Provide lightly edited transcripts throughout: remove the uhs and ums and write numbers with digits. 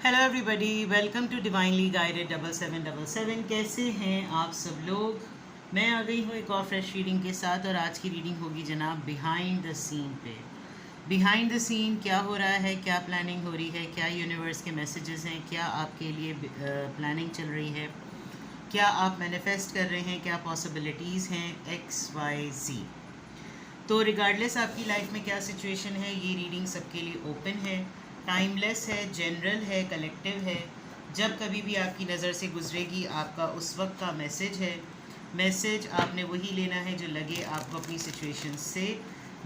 Hello everybody, welcome to divinely guided 7777। कैसे हैं आप सब लोग। मैं आ गई हूँ एक और फ्रेश रीडिंग के साथ और आज की रीडिंग होगी जनाब बिहाइंड द सीन पे। बिहाइंड द सीन क्या हो रहा है, क्या प्लानिंग हो रही है, क्या यूनिवर्स के मैसेजेस हैं, क्या आपके लिए प्लानिंग चल रही है, क्या आप मैनिफेस्ट कर रहे हैं, क्या पॉसिबिलिटीज़ हैं, XYZ। तो रिगार्डलेस आपकी लाइफ में क्या सिचुएशन है, ये रीडिंग सबके लिए ओपन है, टाइमलेस है, जनरल है, कलेक्टिव है। जब कभी भी आपकी नज़र से गुजरेगी आपका उस वक्त का मैसेज है। मैसेज आपने वही लेना है जो लगे आपको अपनी सिचुएशन से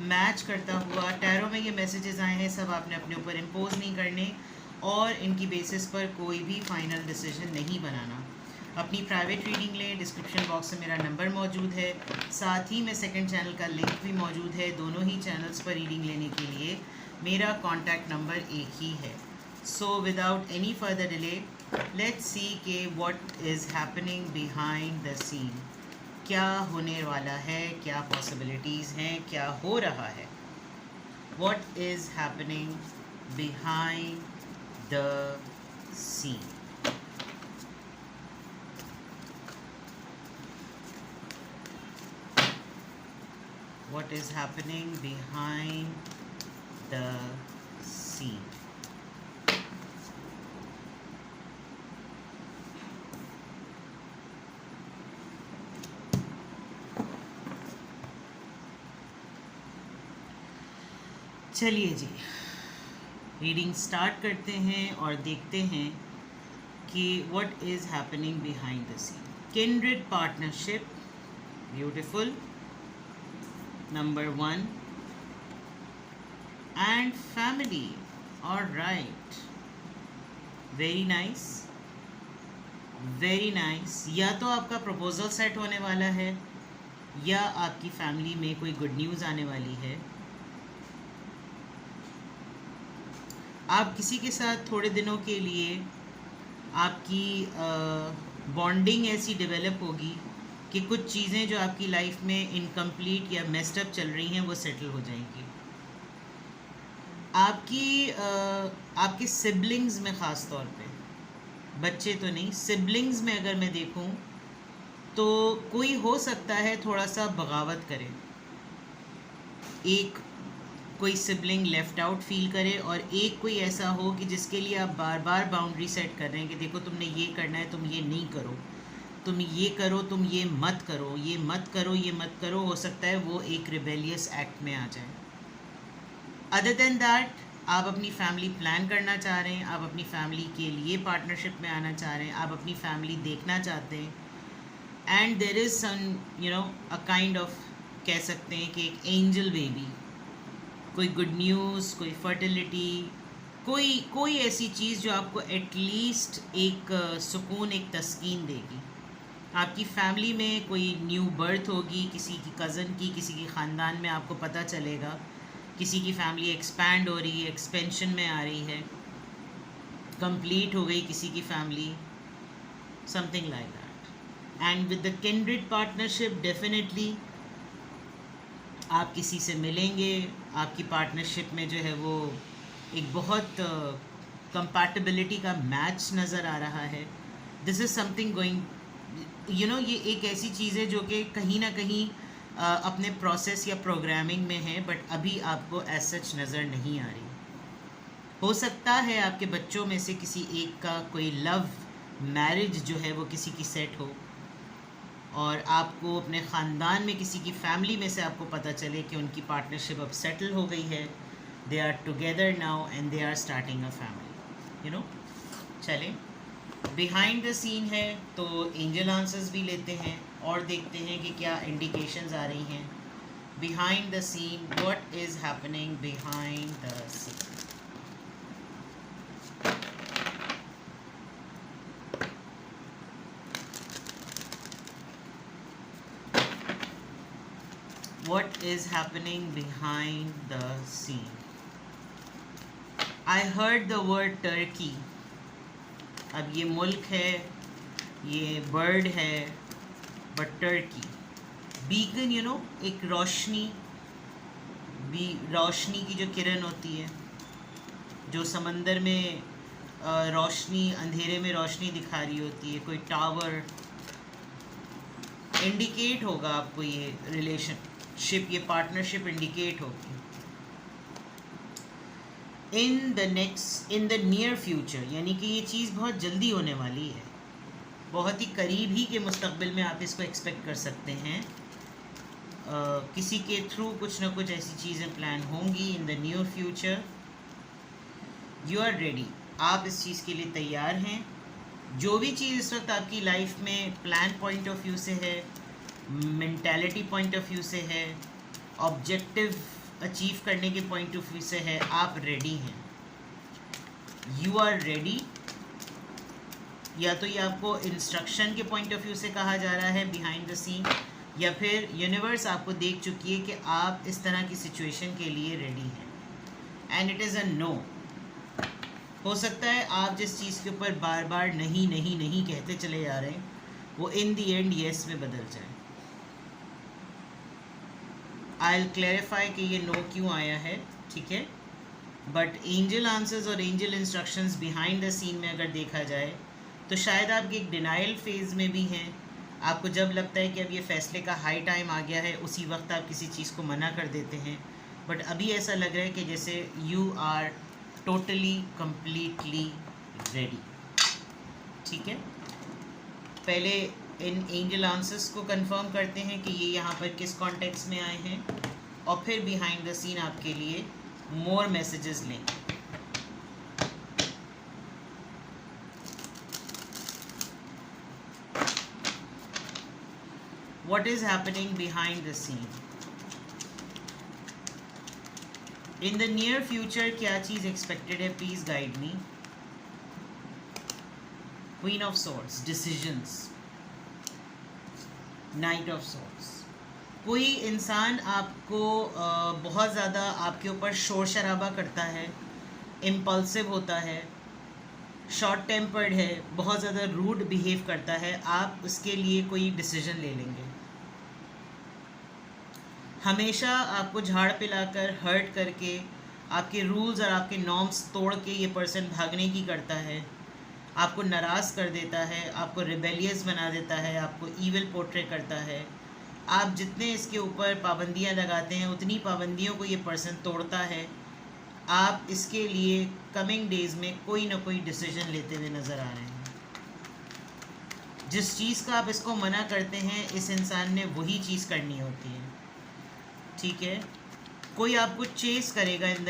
मैच करता हुआ। टैरो में ये मैसेजेस आए हैं, सब आपने अपने ऊपर इम्पोज नहीं करने और इनकी बेसिस पर कोई भी फाइनल डिसीजन नहीं बनाना। अपनी प्राइवेट रीडिंग लें, डिस्क्रिप्शन बॉक्स में मेरा नंबर मौजूद है, साथ ही में सेकंड चैनल का लिंक भी मौजूद है। दोनों ही चैनल्स पर रीडिंग लेने के लिए मेरा कॉन्टैक्ट नंबर एक ही है। So without any further delay let's see के what is happening behind the scene. क्या होने वाला है, क्या पॉसिबिलिटीज़ हैं, क्या हो रहा है। What is happening behind the scene. What is happening behind the scene. चलिए जी, रीडिंग स्टार्ट करते हैं और देखते हैं कि what is happening behind the scene. Kindred partnership, beautiful. Number 1 and family. All right, very nice, very nice. या तो आपका प्रपोजल सेट होने वाला है या आपकी फैमिली में कोई गुड न्यूज़ आने वाली है। आप किसी के साथ थोड़े दिनों के लिए आपकी बॉन्डिंग ऐसी डेवलप होगी कि कुछ चीज़ें जो आपकी लाइफ में इनकम्प्लीट या मेस्ड अप चल रही हैं वो सेटल हो जाएंगी। आपके सिबलिंग्स में ख़ास तौर पे, बच्चे तो नहीं, सिबलिंग्स में अगर मैं देखूं तो कोई हो सकता है थोड़ा सा बगावत करे, एक कोई सिबलिंग लेफ़्ट आउट फील करे और एक कोई ऐसा हो कि जिसके लिए आप बार बार बाउंड्री सेट कर रहे हैं कि देखो तुमने ये करना है, तुम ये नहीं करो, तुम ये करो, तुम ये मत करो, ये मत करो, ये मत करो। हो सकता है वो एक रिबेलियस एक्ट में आ जाए। अदर देन दैट आप अपनी फैमिली प्लान करना चाह रहे हैं, आप अपनी फैमिली के लिए पार्टनरशिप में आना चाह रहे हैं, आप अपनी फैमिली देखना चाहते हैं and there is some a kind of, कह सकते हैं कि एक एंजल बेबी, कोई गुड न्यूज़, कोई फर्टिलिटी, कोई ऐसी चीज़ जो आपको एटलीस्ट एक सुकून, एक तस्कीन देगी। आपकी फैमिली में कोई न्यू बर्थ होगी, किसी की कज़न की, किसी के ख़ानदान में आपको पता चलेगा किसी की फैमिली एक्सपैंड हो रही है, एक्सपेंशन में आ रही है, कंप्लीट हो गई किसी की family, something like that. And with the kindred partnership definitely आप किसी से मिलेंगे, आपकी पार्टनरशिप में जो है वो एक बहुत कंपैटिबिलिटी का मैच नज़र आ रहा है। दिस इज़ समथिंग गोइंग, ये एक ऐसी चीज़ है जो कि कहीं ना कहीं अपने प्रोसेस या प्रोग्रामिंग में है, बट अभी आपको एज सच नज़र नहीं आ रही। हो सकता है आपके बच्चों में से किसी एक का कोई लव मैरिज जो है वो किसी की सेट हो और आपको अपने ख़ानदान में किसी की फैमिली में से आपको पता चले कि उनकी पार्टनरशिप अब सेटल हो गई है, they are together now and they are starting a family. चलें, बिहाइंड द सीन है तो एंजल आंसर्स भी लेते हैं और देखते हैं कि क्या इंडिकेशंस आ रही हैं। Behind the scene, what is happening behind the scene. What is happening behind the scene? I heard the word turkey. अब ये मुल्क है, ये बर्ड है, बट टर्की, बीकन, एक रोशनी, रोशनी की जो किरण होती है जो समंदर में रोशनी, अंधेरे में रोशनी दिखा रही होती है, कोई टावर इंडिकेट होगा आपको, ये रिलेशनशिप, ये पार्टनरशिप इंडिकेट होगी। इन द नियर फ्यूचर, यानी कि ये चीज़ बहुत जल्दी होने वाली है, बहुत ही करीब ही के मुस्तकबिल में आप इसको एक्सपेक्ट कर सकते हैं। किसी के थ्रू कुछ ना कुछ ऐसी चीज़ें प्लान होंगी in the near future. You are ready, आप इस चीज़ के लिए तैयार हैं। जो भी चीज़ इस वक्त आपकी लाइफ में प्लान पॉइंट ऑफ व्यू से है, मेंटालिटी पॉइंट ऑफ व्यू से है, ऑब्जेक्टिव अचीव करने के पॉइंट ऑफ व्यू से है, आप रेडी हैं। यू आर रेडी, या तो ये आपको इंस्ट्रक्शन के पॉइंट ऑफ व्यू से कहा जा रहा है बिहाइंड द सीन, या फिर यूनिवर्स आपको देख चुकी है कि आप इस तरह की सिचुएशन के लिए रेडी हैं and it is a no. हो सकता है आप जिस चीज़ के ऊपर बार बार नहीं नहीं नहीं कहते चले जा रहे हैं वो इन दी एंड येस में बदल जाए। आई विल क्लैरिफाई कि ये नो क्यों आया है, ठीक है। बट एंजल आंसर्स और angel instructions behind the scene में अगर देखा जाए तो शायद आप एक डिनाइल फेज़ में भी हैं। आपको जब लगता है कि अब ये फ़ैसले का हाई टाइम आ गया है, उसी वक्त आप किसी चीज़ को मना कर देते हैं। बट अभी ऐसा लग रहा है कि जैसे you are totally completely ready, ठीक है। पहले इन एंजल आंसर्स को कंफर्म करते हैं कि ये यहाँ पर किस कॉन्टेक्स्ट में आए हैं, और फिर बिहाइंड द सीन आपके लिए मोर मैसेजेस लेंगे। What is happening behind the scene? In the near future क्या चीज़ expected है? Please guide me. Queen of Swords, decisions. Knight of Swords. कोई इंसान आपको बहुत ज़्यादा आपके ऊपर शोर शराबा करता है, इम्पल्सिव होता है, शॉर्ट टेम्पर्ड है, बहुत ज़्यादा रूड बिहेव करता है, आप उसके लिए कोई डिसीजन ले लेंगे। हमेशा आपको झाड़ पिलाकर, हर्ट करके, आपके रूल्स और आपके नॉर्म्स तोड़ के ये पर्सन भागने की करता है, आपको नाराज़ कर देता है, आपको रिबेलियस बना देता है, आपको ईविल पोर्ट्रे करता है। आप जितने इसके ऊपर पाबंदियां लगाते हैं उतनी पाबंदियों को ये पर्सन तोड़ता है। आप इसके लिए कमिंग डेज़ में कोई ना कोई डिसीजन लेते हुए नज़र आ रहे हैं। जिस चीज़ का आप इसको मना करते हैं, इस इंसान ने वही चीज़ करनी होती है, ठीक है। कोई आपको चेस करेगा इन द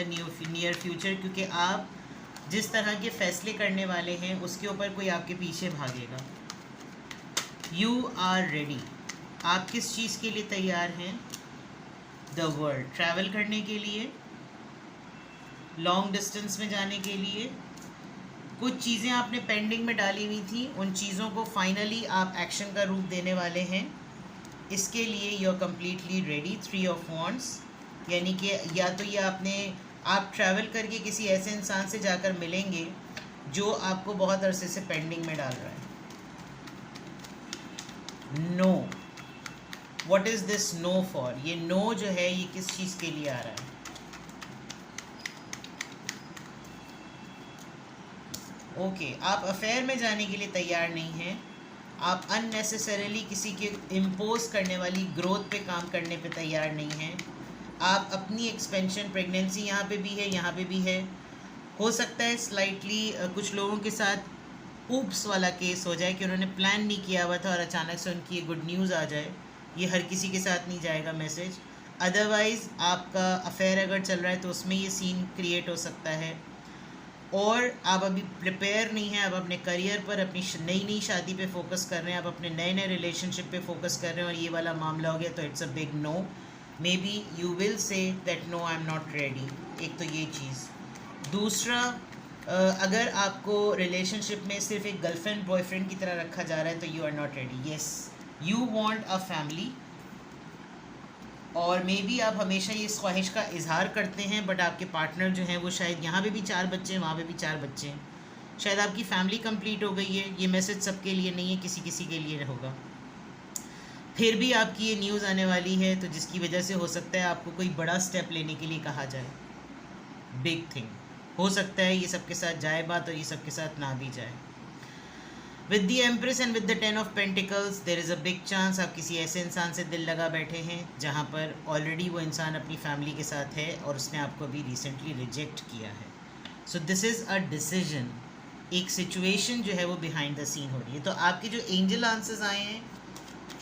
नियर फ्यूचर, क्योंकि आप जिस तरह के फ़ैसले करने वाले हैं उसके ऊपर कोई आपके पीछे भागेगा। यू आर रेडी, आप किस चीज़ के लिए तैयार हैं? द वर्ल्ड, ट्रैवल करने के लिए, लॉन्ग डिस्टेंस में जाने के लिए। कुछ चीज़ें आपने पेंडिंग में डाली हुई थी, उन चीज़ों को फाइनली आप एक्शन का रूप देने वाले हैं। इसके लिए you are completely ready. 3 of wands, यानी कि या तो ये आप ट्रैवल करके किसी ऐसे इंसान से जाकर मिलेंगे जो आपको बहुत अरसे से पेंडिंग में डाल रहा है। No, what is this no for? ये नो जो है ये किस चीज़ के लिए आ रहा है? ओके, आप अफेयर में जाने के लिए तैयार नहीं हैं। आप अननेसेसरीली किसी के इम्पोज करने वाली ग्रोथ पे काम करने पे तैयार नहीं हैं। आप अपनी एक्सपेंशन, प्रेगनेंसी यहाँ पे भी है, यहाँ पे भी है। हो सकता है स्लाइटली कुछ लोगों के साथ ऊप्स वाला केस हो जाए कि उन्होंने प्लान नहीं किया हुआ था और अचानक से उनकी ये गुड न्यूज़ आ जाए। ये हर किसी के साथ नहीं जाएगा मैसेज। अदरवाइज़ आपका अफेयर अगर चल रहा है तो उसमें ये सीन क्रिएट हो सकता है, और आप अभी प्रिपेयर नहीं हैं। आप अपने करियर पर, अपनी नई शादी पे फोकस कर रहे हैं, आप अपने नए रिलेशनशिप पे फोकस कर रहे हैं और ये वाला मामला हो गया तो it's a big no. Maybe you will say that no, I am not ready. एक तो ये चीज़। दूसरा, अगर आपको रिलेशनशिप में सिर्फ एक गर्लफ्रेंड बॉयफ्रेंड की तरह रखा जा रहा है तो you are not ready. Yes, you want a family, और मे बी आप हमेशा ये ख्वाहिश का इजहार करते हैं, बट आपके पार्टनर जो हैं वो शायद यहाँ पे भी 4 बच्चे हैं, वहाँ पे भी 4 बच्चे हैं। शायद आपकी फैमिली कंप्लीट हो गई है। ये मैसेज सबके लिए नहीं है, किसी किसी के लिए होगा। फिर भी आपकी ये न्यूज़ आने वाली है, तो जिसकी वजह से हो सकता है आपको कोई बड़ा स्टेप लेने के लिए कहा जाए। बिग थिंग, हो सकता है ये सबके साथ जाए बात और ये सबके साथ ना भी जाए। With the empress and with the 10 of pentacles there is a big chance आप किसी ऐसे इंसान से दिल लगा बैठे हैं जहाँ पर ऑलरेडी वो इंसान अपनी फैमिली के साथ है और उसने आपको अभी रिसेंटली रिजेक्ट किया है। So this is a decision, एक सिचुएशन जो है वो बिहाइंड द सीन हो रही है। तो आपके जो एंजल आंसर्स आए हैं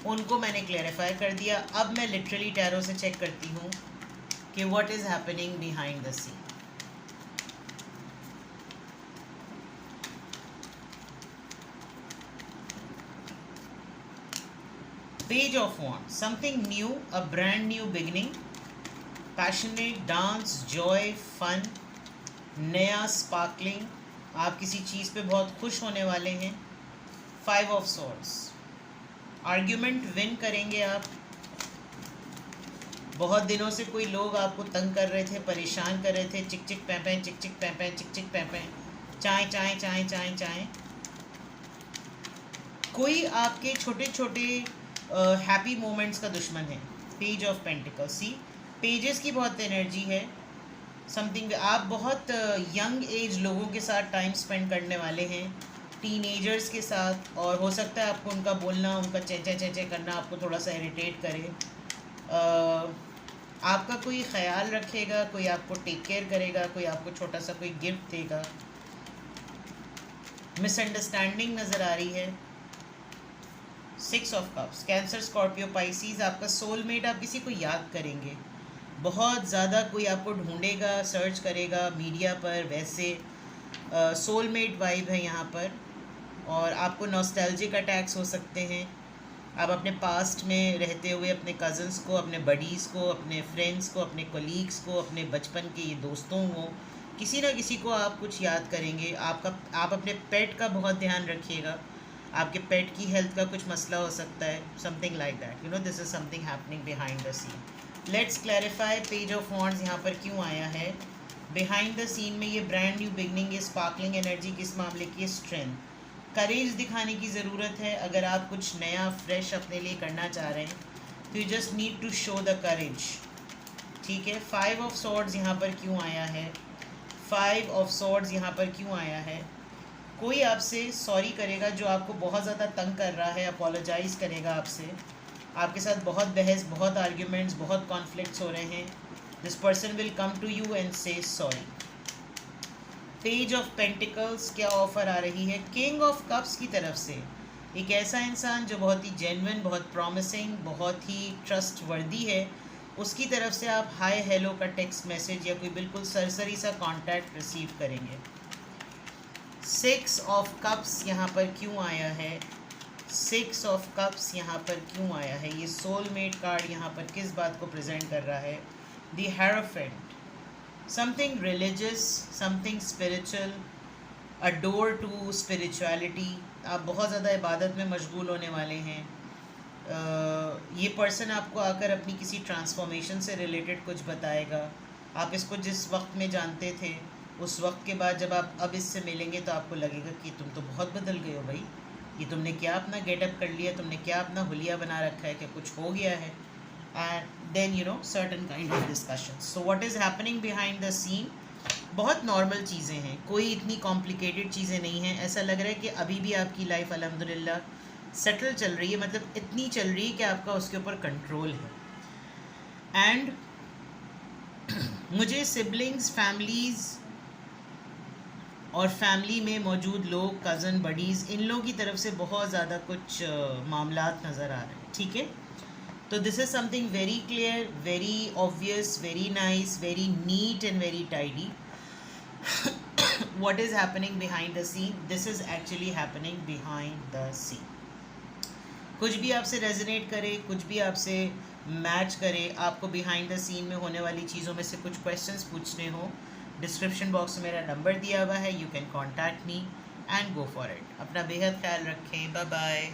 उनको मैंने क्लैरिफाई कर दिया। अब मैं लिटरली टैरो से चेक करती हूँ कि what is happening behind the scene. Page of Wands, something new, a brand new beginning, passionate, dance, joy, fun, नया sparkling, आप किसी चीज़ पे बहुत खुश होने वाले हैं। 5 of Swords, आर्ग्यूमेंट विन करेंगे आप। बहुत दिनों से कोई लोग आपको तंग कर रहे थे, परेशान कर रहे थे, चिक चिक पैं चिक चिक पैं चिक चिक पैं चाय चाय चाय चाय चाय। कोई आपके छोटे छोटे हैप्पी मोमेंट्स का दुश्मन है। Page of pentacles, see pages की बहुत एनर्जी है। समथिंग आप बहुत यंग एज लोगों के साथ टाइम स्पेंड करने वाले हैं, टीनेजर्स के साथ, और हो सकता है आपको उनका बोलना, उनका चे करना आपको थोड़ा सा इरिटेट करे। आपका कोई ख्याल रखेगा, कोई आपको टेक केयर करेगा, कोई आपको छोटा सा कोई गिफ्ट देगा। मिसअंडरस्टैंडिंग नज़र आ रही है। 6 of cups, cancer, Scorpio, Pisces, आपका सोलमेट, आप किसी को याद करेंगे बहुत ज़्यादा, कोई आपको ढूंढेगा, सर्च करेगा मीडिया पर, वैसे सोलमेट वाइब है यहाँ पर। और आपको नॉस्टैल्जिक अटैक्स हो सकते हैं। आप अपने पास्ट में रहते हुए अपने कज़न्स को, अपने बडीज़ को, अपने फ्रेंड्स को, अपने कोलीग्स को, अपने बचपन के ये दोस्तों को, किसी ना किसी को आप कुछ याद करेंगे। आप अपने पेट का बहुत ध्यान रखिएगा, आपके पेट की हेल्थ का कुछ मसला हो सकता है, something like that, you know, this is something happening behind the scene. Let's clarify page of wands यहाँ पर क्यों आया है। बिहाइंड द सीन में ये ब्रांड न्यू बिगनिंग, ये स्पार्कलिंग एनर्जी किस मामले की? स्ट्रेंथ, करेज दिखाने की ज़रूरत है। अगर आप कुछ नया फ्रेश अपने लिए करना चाह रहे हैं तो you just need to show the courage, ठीक है। 5 ऑफ सॉर्ड्स यहाँ पर क्यों आया है? 5 ऑफ सॉर्ड्स यहाँ पर क्यों आया है? कोई आपसे सॉरी करेगा जो आपको बहुत ज़्यादा तंग कर रहा है, अपोलोजाइज़ करेगा आपसे। आपके साथ बहुत बहस, बहुत आर्ग्यूमेंट्स, बहुत कॉन्फ्लिक्ट्स हो रहे हैं। This person will come to you and say sorry. Page of pentacles क्या ऑफ़र आ रही है? किंग ऑफ कप्स की तरफ से एक ऐसा इंसान जो बहुत ही जेन्युइन, बहुत प्रॉमिसिंग, बहुत ही ट्रस्ट वर्दी है, उसकी तरफ से आप हाय हेलो का टेक्स्ट मैसेज या कोई बिल्कुल सरसरी सा कॉन्टैक्ट रिसीव करेंगे। 6 ऑफ कप्स यहाँ पर क्यों आया है? 6 ऑफ कप्स यहाँ पर क्यों आया है? ये सोलमेट कार्ड यहाँ पर किस बात को प्रेजेंट कर रहा है? The hierophant, something religious, something spiritual, a door to spirituality. आप बहुत ज़्यादा इबादत में मशगूल होने वाले हैं। ये पर्सन आपको आकर अपनी किसी ट्रांसफॉर्मेशन से रिलेटेड कुछ बताएगा। आप इसको जिस वक्त में जानते थे उस वक्त के बाद जब आप अब इससे मिलेंगे तो आपको लगेगा कि तुम तो बहुत बदल गए हो भाई, ये तुमने क्या अपना गेटअप कर लिया, तुमने क्या अपना हुलिया बना रखा है, क्या कुछ हो गया है। And then you know certain kind of discussion. So what is happening behind the scene? बहुत नॉर्मल चीज़ें हैं, कोई इतनी कॉम्प्लिकेटेड चीज़ें नहीं हैं। ऐसा लग रहा है कि अभी भी आपकी लाइफ अल्हम्दुलिल्लाह सेटल चल रही है, मतलब इतनी चल रही है कि आपका उसके ऊपर कंट्रोल है। एंड मुझे सिबलिंग्स, फैमिलीज़ और फैमिली में मौजूद लोग, कज़न, बडीज़, इन लोगों की तरफ से बहुत ज़्यादा कुछ मामलात नज़र आ रहे हैं, ठीक है। तो this is something very clear, very obvious, very nice, very neat and very tidy. what is happening behind the scene? This is actually happening behind the scene. कुछ भी आपसे रेजोनेट करे, कुछ भी आपसे मैच करे, आपको बिहाइंड द सीन में होने वाली चीज़ों में से कुछ क्वेश्चंस पूछने हो, डिस्क्रिप्शन बॉक्स में मेरा नंबर दिया हुआ है, you can contact me and go for it. अपना बेहद ख्याल रखें, बाय बाय।